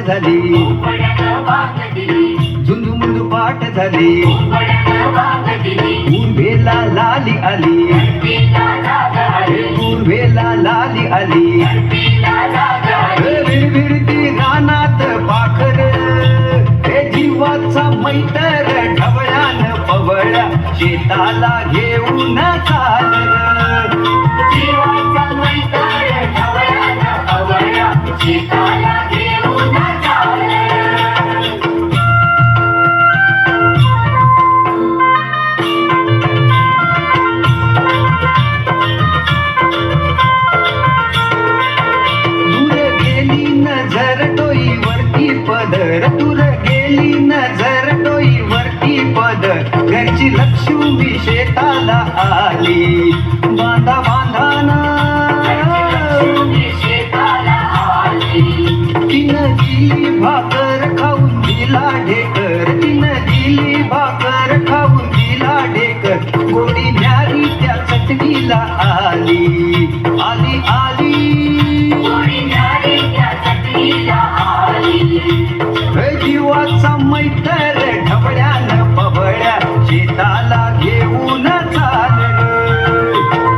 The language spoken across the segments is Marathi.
झाली, झुंजू पाठ झाली, पूर्वेला लाली आली, पूर्वेला लाली आली, विरविरती रानात पाखर, हे जीवाचा मैतर ढवळ्यान पवळ्या शेताला घेऊन चालर. जीवाचा मैतर ढवळ्यान पवळ्या शेताला घेऊन चालर. पदर दूर गेली नजर डोईवरती पदर, घरची लक्ष्मी शेताला आली, बांधा बांधाना शेताला आली. तिनं दिली भाकर खाऊन दिला ढेकर, तिनं दिली भाकर खाऊन दिला ढेकर, गोडी न्यारी त्या चटणीला आली, आली आली गोडी न्यारी त्या चटणीला आली. जीवाचा मैतर ढवळ्यान पवळ्या शेताला घेऊन चालर.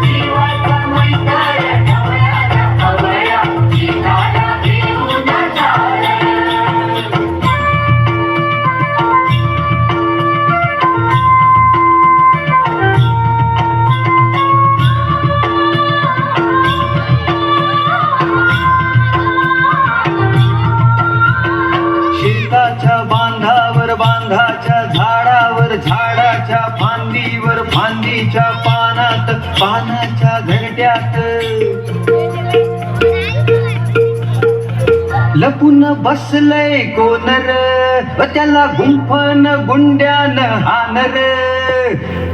जीवाचा मैतर ढवळ्यान पवळ्या शेताला घेऊन चालर. शेताच्या बांधावर बांधाच्या झाडावर झाडाच्या फांदीवर फांदीच्या पानात पानाच्या घरट्यात लपून बसलय कोनर, त्याला गुंफन गुंड्यान हानर.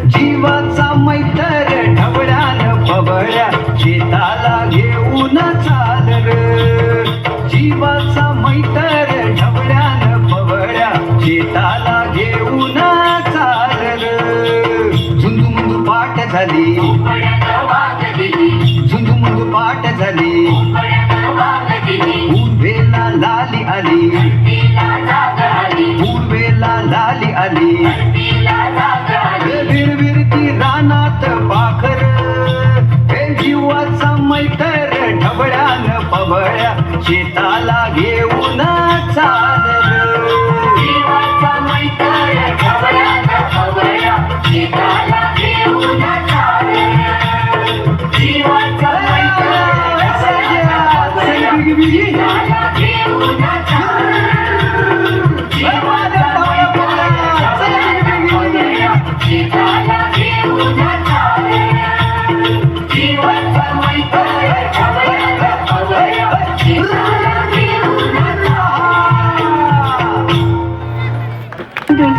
जीवाचा मैतर ढवळ्यान पवळ्या शेताला घेऊन चालर. जीवाचा मैतर ढवळ्यान पवळ्या शेताला घेऊन चालर. झुंजू पाठ झाली, झुंजू पाठ झाली, पूर्वेला लाली आली, पूर्वेला लाली आली, विरविरती रानात पाखर, हे जीवाचा मैतर ढवळ्यान पवळ्या शेताला घेऊन चालर. जीवाचा मैतर ढवळ्यान पवळ्या शेताला घेऊन चालर. जीवाचा मैतर ढवळ्यान शेताला घेऊन चालर. जीवाचा मैतर ढवळ्यान पवळ्या शेताला